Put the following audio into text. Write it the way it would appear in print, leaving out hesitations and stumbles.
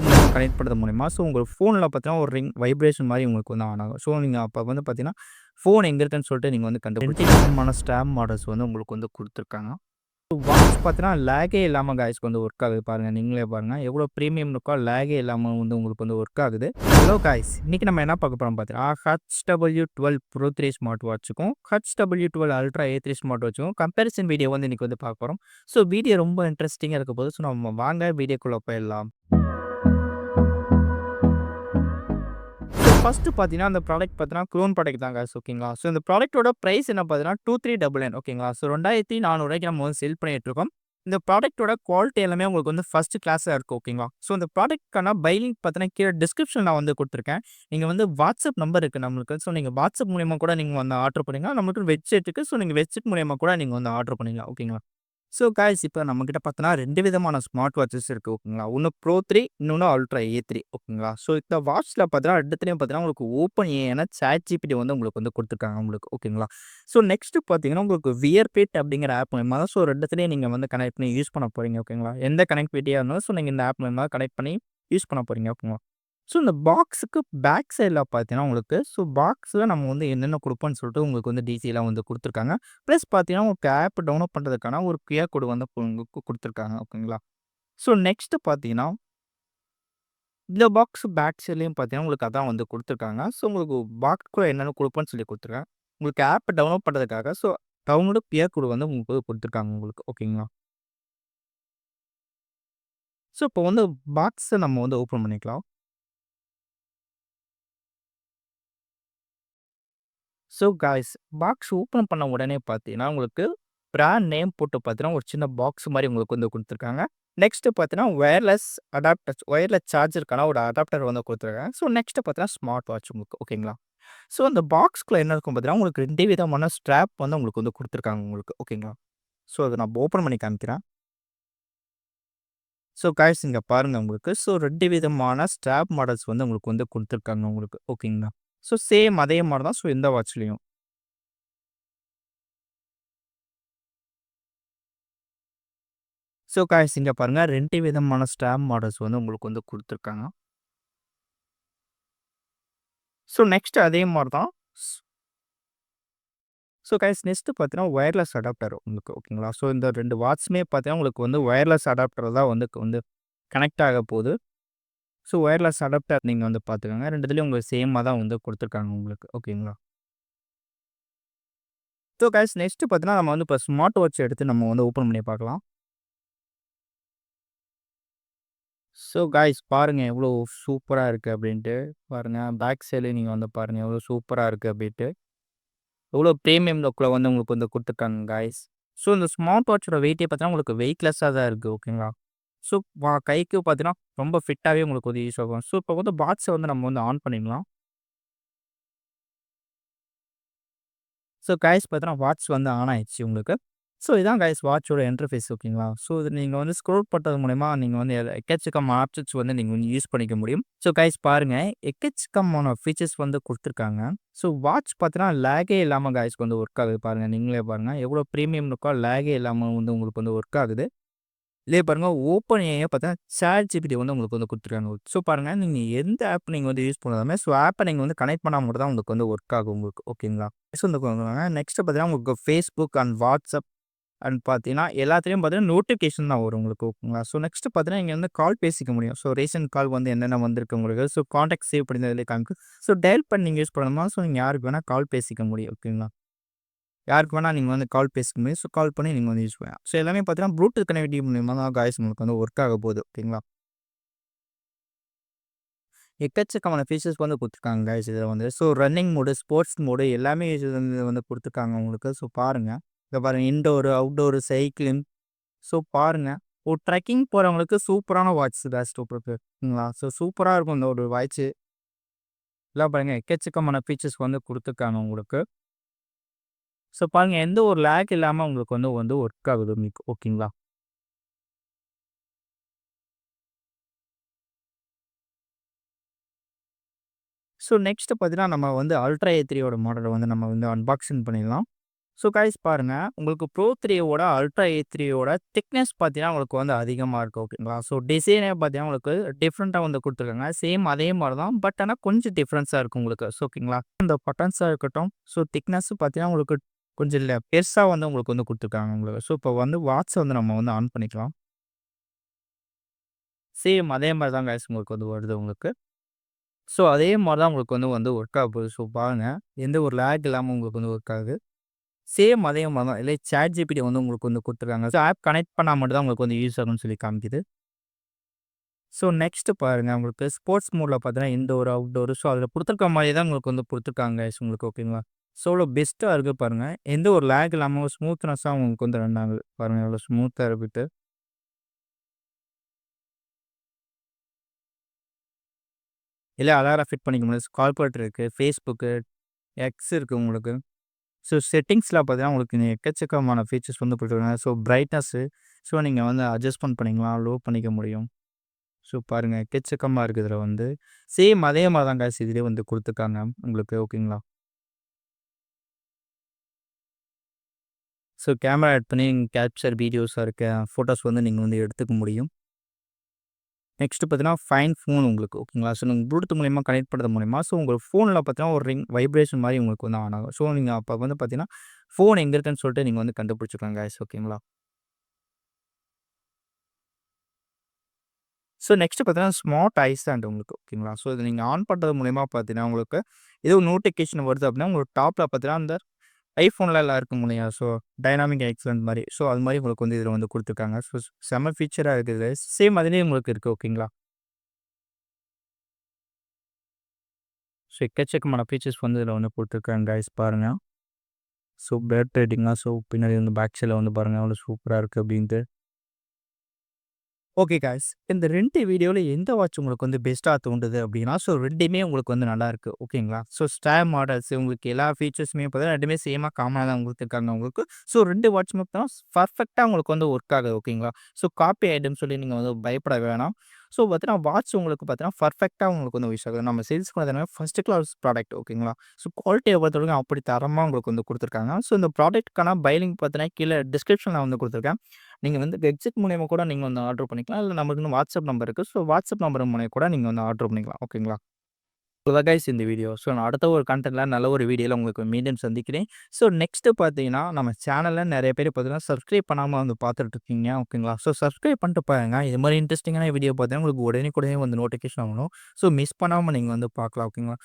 மூலியமா கனெக்ட் பண்றது மூலியமா, ஸோ உங்க ஃபோன்ல பார்த்தீங்கன்னா, ஒரு ரிங் வைப்ரேஷன் மாரி உங்களுக்கு வந்து ஆன் ஆகும். ஸோ நீங்க அப்ப வந்து பார்த்தீங்கன்னா, ஃபோன் எங்க இருக்குன்னு சொல்லிட்டு நீங்க வந்து கண்டுபிடிச்சு 2 விதமான ஸ்டாம்ப் மாடல்ஸ் வந்து உங்களுக்கு வந்து குடுத்துருக்காங்க. வாட்ச் பார்த்தீங்கன்னா, லேகே இல்லாம காய்ஸ் வந்து ஒர்க் ஆகுது பாருங்க. நீங்களே பாருங்க. எவ்வளோ பிரீமியம் லுக்கா லேகே இல்லாம வந்து உங்களுக்கு வந்து ஒர்க் ஆகுது. Hello guys! இன்னைக்கு நம்ம என்ன பார்க்க போறோம் பார்த்தீங்கன்னா, HW12 Pro3 ஸ்மார்ட் வாட்ச்சுக்கும், HW12 Ultra A3 ஸ்மார்ட் வாட்ச்சுக்கும் கம்பேரிசன் வீடியோ வந்து இன்னைக்கு வந்து பார்க்க போறோம். ஸோ வீடியோ ரொம்ப இன்ட்ரஸ்டிங்கா இருக்க போது. ஸோ நம்ம வாங்க வீடியோக்குள்ள போயிடலாம். ஃபர்ஸ்ட்டு பார்த்தீங்கன்னா, அந்த ப்ராடக்ட் பார்த்தீங்கன்னா, க்ளோன் ப்ராடக்ட் தான் காய்ஸ் ஓகேங்களா. ஸோ இந்த ப்ராடக்ட்டோட பிரைஸ் என்ன பார்த்தீங்கன்னா, 2399 ஓகேங்களா. ஸோ ரூ. 2400 நம்ம வந்து சேல் பண்ணிட்டுருக்கோம். இந்த ப்ராடக்ட்டோட குவாலிட்டி எல்லாமே உங்களுக்கு வந்து ஃபர்ஸ்ட் கிளாஸா இருக்கு ஓகேங்களா. ஸோ இந்த ப்ராடக்ட்க்கான பை லிங்க் பார்த்தீங்கன்னா, கீழ டிஸ்கிரிப்ஷன்ல நான் வந்து குடுத்துருக்கேன். நீங்க வந்து WhatsApp நம்பர் இருக்கு நம்மளுக்கு. ஸோ நீங்க WhatsApp மூலியமா கூட நீங்க வந்து ஆர்டர் பண்ணிக்கலாம். நம்மளுக்கு வெப்சைட் இருக்கு. ஸோ நீங்க வெப்சைட் மூலியமா கூட நீங்க வந்து ஆர்டர் பண்ணிக்கலாம் ஓகேங்களா. ஸோ காய்ஸ் இப்ப நம்மகிட்ட பார்த்தோன்னா 2 விதமான ஸ்மார்ட் வாட்சஸ் இருக்கு ஓகேங்களா. ஒண்ணு Pro3 இன்னொன்னு Ultra A3 ஓகேங்களா. ஸோ இந்த வாட்ச்ல பார்த்தீங்கன்னா, 2த்துலயும் பார்த்தீங்கன்னா, உங்களுக்கு ஓப்பன் ஏஐ ChatGPT வந்து உங்களுக்கு வந்து குடுத்துருக்காங்க உங்களுக்கு ஓகேங்களா. ஸோ நெக்ஸ்ட் பார்த்தீங்கன்னா, உங்களுக்கு வியர்பிட் அப்படிங்கிற ஆப் மூலியமா ஸோ 2த்துலயும் நீங்க வந்து கனெக்ட் பண்ணி யூஸ் பண்ண போறீங்க ஓகேங்களா. எந்த கனெக்டிவிட்டியா இருந்தாலும் ஸோ நீங்க இந்த ஆப் மூலியமா கனெக்ட் பண்ணி யூஸ் பண்ண போறீங்க ஓகேங்களா. ஸோ இந்த பாக்ஸுக்கு பேக் சைட்ல பார்த்தீங்கன்னா, உங்களுக்கு ஸோ பாக்ஸ்ல நம்ம வந்து என்னென்ன குடுப்போம்ன்னு சொல்லிட்டு உங்களுக்கு வந்து டீட்டெயிலா வந்து குடுத்துருக்காங்க. பிளஸ் பார்த்தீங்கன்னா, உங்களுக்கு ஆப் டவுன்லோட் பண்றதுக்கான ஒரு கியூஆர் கோடு வந்து உங்களுக்கு குடுத்துருக்காங்க. ஓகேங்களா. ஸோ நெக்ஸ்ட் பார்த்தீங்கன்னா, இந்த பாக்ஸ் பேக் சைட்லயும் பார்த்தீங்கன்னா, உங்களுக்கு அதான் வந்து குடுத்துருக்காங்க. ஸோ உங்களுக்கு பாக்ஸ்குள்ள என்னென்ன குடுப்பேன்னு சொல்லி குடுத்துருக்கேன். உங்களுக்கு ஆப் டவுன்லோட் பண்றதுக்காக ஸோ டவுன்லோட் கியூஆர் கோடு வந்து உங்களுக்கு குடுத்துருக்காங்க உங்களுக்கு. ஓகேங்களா. ஸோ இப்போ வந்து பாக்ஸ நம்ம வந்து ஓப்பன் பண்ணிக்கலாம். ஸோ காய்ஸ் பாக்ஸ் ஓப்பன் பண்ண உடனே பார்த்தீங்கன்னா, உங்களுக்கு பிராண்ட் நேம் போட்டு பார்த்தீங்கன்னா, ஒரு சின்ன பாக்ஸ் மாரி உங்களுக்கு வந்து குடுத்துருக்காங்க. நெக்ஸ்ட் பார்த்தீங்கன்னா, ஒயர்லெஸ் சார்ஜருக்கான ஒரு அடாப்டர் வந்து குடுத்துருக்காங்க. ஸோ நெக்ஸ்ட் பார்த்தீங்கன்னா, ஸ்மார்ட் வாட்ச் உங்களுக்கு ஓகேங்களா. ஸோ அந்த பாக்ஸ்குள்ள என்ன இருக்கும் பார்த்தீங்கன்னா, உங்களுக்கு 2 விதமான ஸ்ட்ராப் வந்து உங்களுக்கு வந்து குடுத்துருக்காங்க உங்களுக்கு ஓகேங்களா. ஸோ அத நான் ஓப்பன் பண்ணி காமிக்கிறேன். ஸோ காய்ஸ் இங்க பாருங்க உங்களுக்கு. ஸோ 2 விதமான ஸ்ட்ராப் மாடல்ஸ் வந்து உங்களுக்கு வந்து குடுத்துருக்காங்க உங்களுக்கு ஓகேங்களா. ஸோ சேம் அதே மாரி தான் ஸோ இந்த வாட்ச்லயும். ஸோ காய்ஸ் இங்க பாருங்க 2 விதமான ஸ்டாம்ப் மாடல்ஸ் வந்து உங்களுக்கு வந்து குடுத்துருக்காங்க. ஸோ நெக்ஸ்ட் அதே மாரி தான். ஸ் ஸோ காய்ஸ் நெக்ஸ்ட் பார்த்தீங்கன்னா, ஒயர்லெஸ் அடாப்டர் உங்களுக்கு ஓகேங்களா. ஸோ இந்த 2 வாட்ச்சுமே பார்த்தீங்கன்னா, உங்களுக்கு வந்து ஒயர்லெஸ் அடாப்டர் தான் வந்து கனெக்ட் ஆக போது. ஸோ ஒயர்லெஸ் அடாப்டர் நீங்க வந்து பார்த்துக்கோங்க. 2த்துலயும் உங்களுக்கு சேமா தான் வந்து குடுத்துருக்காங்க உங்களுக்கு ஓகேங்களா. ஸோ காய்ஸ் நெக்ஸ்ட் பார்த்தீங்கன்னா, நம்ம வந்து இப்ப ஸ்மார்ட் வாட்ச் எடுத்து நம்ம வந்து ஓப்பன் பண்ணி பார்க்கலாம். ஸோ காய்ஸ் பாருங்க எவ்வளோ சூப்பரா இருக்கு அப்டின்ட்டு. பாருங்க பேக் சைட்லயும் நீங்க வந்து பாருங்க எவ்வளோ சூப்பரா இருக்கு அப்டின்ட்டு. எவ்வளோ பிரீமியம் லுக்ல வந்து உங்களுக்கு வந்து குடுத்துருக்காங்க காய்ஸ். ஸோ இந்த ஸ்மார்ட் வாட்சோட வெயிட்டே பார்த்தீங்கன்னா, உங்களுக்கு வெயிட்லெஸ்ஸா தான் இருக்கு ஓகேங்களா. ஸோ கைக்கு பார்த்தீங்கன்னா, ரொம்ப ஃபிட்டாவே உங்களுக்கு வந்து யூஸ் ஆகும். ஸோ இப்போ வந்து பாட்ஸ வந்து நம்ம வந்து ஆன் பண்ணிடலாம். ஸோ காய்ஸ் பார்த்தீங்கன்னா, வாட்ச் வந்து ஆன் ஆயிடுச்சு உங்களுக்கு. ஸோ இதான் காய்ஸ் வாட்சோட இன்டர்ஃபேஸ் ஓகேங்களா. ஸோ இது நீங்க வந்து ஸ்க்ரோல் பண்றது மூலியமா நீங்க வந்து எக்கச்சக்கமான ஆப்ஷன்ஸ் வந்து நீங்க வந்து யூஸ் பண்ணிக்க முடியும். ஸோ காய்ஸ் பாருங்க, எக்கச்சக்கமான ஃபீச்சர்ஸ் வந்து குடுத்துருக்காங்க. ஸோ வாட்ச் பார்த்தீங்கன்னா, லேகே இல்லாம காய்ஸ் வந்து ஒர்க் ஆகுது பாருங்க. நீங்களே பாருங்க. எவ்வளோ பிரீமியம் லுக்கா லேகே இல்லாம வந்து உங்களுக்கு வந்து ஒர்க் ஆகுது. இதே பாருங்க ஓப்பன் ஏஐ பார்த்தா ChatGPT வந்து உங்களுக்கு வந்து குடுத்துருக்காங்க. ஸோ பாருங்க, நீங்க எந்த ஆப் நீங்க வந்து யூஸ் பண்ணாலுமே ஸோ ஆப்ப நீங்க வந்து கனெக்ட் பண்ணா மட்டும் தான் உங்களுக்கு வந்து ஒர்க் ஆகும் உங்களுக்கு. ஓகேங்களா? ஸோ இந்த நெக்ஸ்ட் பார்த்தீங்கன்னா, உங்களுக்கு Facebook அண்ட் WhatsApp அண்ட் பார்த்தீங்கன்னா, எல்லாத்துலயும் பார்த்தீங்கன்னா நோட்டிஃபிகேஷன் தான் வரும் உங்களுக்கு. ஓகேங்களா? ஸோ நெக்ஸ்ட் பார்த்தீங்கன்னா, இங்க வந்து கால் பேசிக்க முடியும். ஸோ ரீசென்ட் கால் வந்து என்னென்ன வந்திருக்கு உங்களுக்கு. ஸோ கான்டாக்ட் சேவ் பண்ணி அதிலயே காமிக்கும். ஸோ டயல் பண்ணி நீங்க யூஸ் பண்ணணுமா, ஸோ நீங்க யாருக்கு வேணா கால் பேசிக்க முடியும். ஓகேங்களா? யாருக்கு வேணா நீங்க வந்து கால் பேசிக்க முடியும். ஸோ கால் பண்ணி நீங்க வந்து யூஸ் பண்ணலாம். ஸோ எல்லாமே பார்த்தீங்கன்னா, ப்ளூடூத் கனெக்டிவிட்டி மூலியமா தான் காய்ஸ் உங்களுக்கு வந்து ஒர்க் ஆக போகுது. ஓகேங்களா? எக்கச்சக்கமான ஃபீச்சர்ஸ் வந்து குடுத்துருக்காங்க காய்ஸ் இதில வந்து. So running mode, sports mode எல்லாமே இது வந்து குடுத்துருக்காங்க உங்களுக்கு. ஸோ பாருங்க. இங்க பாருங்க இன்டோர், அவுட்டோர், சைக்கிளிங். ஸோ பாருங்க. ஒரு ட்ரெக்கிங் போறவங்களுக்கு சூப்பரான வாட்ச் காய்ஸ் ஓகேங்களா? ஸோ சூப்பரா இருக்கும் இந்த ஒரு வாட்ச்சு. இதெல்லாம் பாருங்க எக்கச்சக்கமான ஃபீச்சர்ஸ் வந்து குடுத்துருக்காங்க உங்களுக்கு. ஸோ பாருங்க எந்த ஒரு லேக் இல்லாம உங்களுக்கு வந்து வந்து ஒர்க் ஆகுது உங்களுக்கு. ஓகேங்களா? ஸோ நெக்ஸ்ட் பார்த்தீங்கன்னா, நம்ம வந்து அல்ட்ரா A3 யோட மாடல வந்து நம்ம வந்து அன்பாக்சிங் பண்ணிடலாம். ஸோ கைஸ் பாருங்க, உங்களுக்கு Pro3 ஓட அல்ட்ரா A3 ஓட திக்னஸ் பார்த்தீங்கன்னா, உங்களுக்கு வந்து அதிகமா இருக்கு. ஓகேங்களா? ஸோ டிசைனே பார்த்தீங்கன்னா, உங்களுக்கு டிஃப்ரெண்ட்டா வந்து குடுத்துருக்காங்க. சேம் அதே மாரி தான். பட் ஆனா கொஞ்சம் டிஃப்ரென்ஸா இருக்கு உங்களுக்கு. ஸோ ஓகேங்களா? இந்த பட்டன்ஸா இருக்கட்டும், ஸோ திக்னஸ் பார்த்தீங்கன்னா, உங்களுக்கு கொஞ்சம் பெருசா வந்து உங்களுக்கு வந்து குடுத்துருக்காங்க உங்களுக்கு. ஸோ இப்போ வந்து வாட்ஸ வந்து நம்ம வந்து ஆன் பண்ணிக்கலாம். சேம் அதே மாரி தான் கைஸ் உங்களுக்கு வந்து வருது உங்களுக்கு. ஸோ அதே மாரி தான் உங்களுக்கு வந்து ஒர்க் ஆகப்போகுது. ஸோ பாருங்க, எந்த ஒரு லேக் இல்லாம உங்களுக்கு வந்து ஒர்க் ஆகுது. சேம் அதே மாரி தான். இல்ல ChatGPT வந்து உங்களுக்கு வந்து குடுத்துருக்காங்க. ஸோ ஆப் கனெக்ட் பண்ணா மட்டும் தான் உங்களுக்கு வந்து யூஸ் ஆகும்னு சொல்லி காமிக்குது. ஸோ நெக்ஸ்ட் பாருங்க, உங்களுக்கு ஸ்போர்ட்ஸ் மோட்ல பார்த்தீங்கன்னா, இன்டோர், அவுட்டோர் ஸோ அதில குடுத்துருக்க மாரியே தான் உங்களுக்கு வந்து குடுத்துருக்காங்க கைஸ் உங்களுக்கு ஓகேங்களா? ஸோ எவ்வளோ பெஸ்ட்டா இருக்கு பாருங்க. எந்த ஒரு லேக் இல்லாம ஸ்மூத்னஸ்ஸா உங்களுக்கு வந்து ரன் ஆகுது. பாருங்க எவ்வளோ ஸ்மூத்தா இருக்குன்ட்டு. இல்ல அலாரம் ஃபிட் பண்ணிக்க முடியும். கால்குலேட்டர் இருக்கு, Facebook, X இருக்கு உங்களுக்கு. ஸோ செட்டிங்ஸ்ல பார்த்தீங்கன்னா, உங்களுக்கு எக்கச்சக்கமான ஃபீச்சர்ஸ் வந்து குடுத்துருக்காங்க. ஸோ பிரைட்னஸ்ஸு ஸோ நீங்க வந்து அட்ஜஸ்ட்மென்ட் பண்ணிக்கலாம். லோ பண்ணிக்க முடியும். ஸோ பாருங்க எக்கச்சக்கமா இருக்கு இதுல வந்து. சேம் அதே மாரி தான் காய்ஸ் இதுலயும் வந்து குடுத்துருக்காங்க உங்களுக்கு ஓகேங்களா? ஸோ கேமரா ஆட் பண்ணி கேப்சர் வீடியோஸா இருக்க ஃபோட்டோஸ் வந்து நீங்க வந்து எடுத்துக்க முடியும். நெக்ஸ்ட் பார்த்தீங்கன்னா, ஃபைண்ட் ஃபோன் உங்களுக்கு ஓகேங்களா? ஸோ நீங்க ப்ளூடூத் மூலியமா கனெக்ட் பண்றது மூலியமா, ஸோ உங்க ஃபோன்ல பார்த்தீங்கன்னா, ஒரு ரிங் வைப்ரேஷன் மாரி உங்களுக்கு வந்து ஆன் ஆகும். ஸோ நீங்க அப்ப வந்து பார்த்தீங்கன்னா, ஃபோன் எங்க இருக்குன்னு சொல்லிட்டு நீங்க வந்து கண்டுபிடிச்சுக்கலாம் காய்ஸ் ஓகேங்களா? ஸோ நெக்ஸ்ட் பார்த்தீங்கன்னா, ஸ்மார்ட் ஐஸ்டாண்ட் உங்களுக்கு ஓகேங்களா? ஸோ இத நீங்க ஆன் பண்றது மூலியமா பார்த்தீங்கன்னா, உங்களுக்கு ஏதோ நோட்டிஃபிகேஷன் வருது அப்படின்னா, உங்களுக்கு டாப்ல பார்த்தீங்கன்னா, அந்த ஐஃபோன்லலாம் இருக்கும் இல்லையா? ஸோ டைனாமிக் எக்ஸலன்ட் மாரி. ஸோ அது மாரி உங்களுக்கு வந்து இதில வந்து குடுத்துருக்காங்க. ஸோ செம்ம ஃபீச்சரா இருக்குது. சேம் அதிலேயே உங்களுக்கு இருக்கு ஓகேங்களா? ஸோ எக்கச்சக்கமான ஃபீச்சர்ஸ் வந்து இதில வந்து குடுத்துருக்காங்க காய்ஸ் பாருங்க. ஸோ பேட் ரேட்டிங்லாம் ஸோ பின்னாடி வந்து பேக் சைட்ல வந்து பாருங்க எவ்வளோ சூப்பரா இருக்கு அப்டின்ட்டு. Okay guys. இந்த 2 வீடியோல எந்த வாட்ச் உங்களுக்கு வந்து பெஸ்ட்டா தோன்றுது அப்டின்னா, ஸோ 2மே உங்களுக்கு வந்து நல்லாருக்கு. ஓகேங்களா? ஸோ ஸ்டார் மாடல்ஸ் உங்களுக்கு எல்லா ஃபீச்சர்ஸுமே பார்த்தீங்கன்னா 2மே சேமா காமனா தான் குடுத்துருக்காங்க உங்களுக்கு. ஸோ 2 வாட்சுமே பார்த்தீங்கன்னா பர்ஃபெக்ட்டா உங்களுக்கு வந்து ஒர்க் ஆகுது. ஓகேங்களா? ஸோ காப்பி ஆயிடும்னு சொல்லி நீங்க வந்து பயப்பட வேணாம். ஸோ பார்த்தீங்கன்னா வாட்ச் உங்களுக்கு பார்த்தீங்கன்னா பர்ஃபெக்ட்டா உங்களுக்கு வந்து யூஸ் ஆகுது. நம்ம சேல்ஸ்க்கு பார்த்தீங்கன்னா ஃபர்ஸ்ட் கிளாஸ் ப்ராடக்ட் ஓகேங்களா? ஸோ குவாலிட்டிய பொறுத்தவரைக்கும் அப்படி தரமா உங்களுக்கு வந்து குடுத்துருக்காங்க. ஸோ இந்த ப்ராடக்ட்க்கான பை லிங்க் பார்த்தீங்கன்னா கீழ டிஸ்கிரிப்ஷன்ல வந்து குடுத்துருக்கேன். நீங்க வந்து எக்ஸிட் மூலியமா கூட நீங்க வந்து ஆர்டர் பண்ணிக்கலாம். இல்ல நமக்கு WhatsApp நம்பர் இருக்கு. ஸோ WhatsApp நம்பர் மூலியம் கூட நீங்க வந்து ஆர்டர் பண்ணிக்கலாம். ஓகேங்களா? இவ்வளோதான் கைஸ் இந்த வீடியோ. ஸோ நான் அடுத்த ஒரு கன்டென்ட்ல நல்ல ஒரு வீடியோல உங்களுக்கு மீண்டும் சந்திக்கிறேன். ஸோ நெக்ஸ்ட் பார்த்தீங்கன்னா, நம்ம சேனல்ல நெறைய பேர் பார்த்தீங்கன்னா, சப்ஸ்கிரைப் பண்ணாம வந்து பார்த்துட்டு இருக்கீங்க. ஓகேங்களா? ஸோ சப்ஸ்கிரைப் பண்ணிட்டு பாருங்க. இது மாரி இன்ட்ரஸ்டிங்கான வீடியோ பார்த்தீங்கன்னா, உங்களுக்கு உடனே வந்து நோட்டிஃபிகேஷன் வரும். ஸோ மிஸ் பண்ணாம நீங்க வந்து பார்க்கலாம். ஓகேங்களா?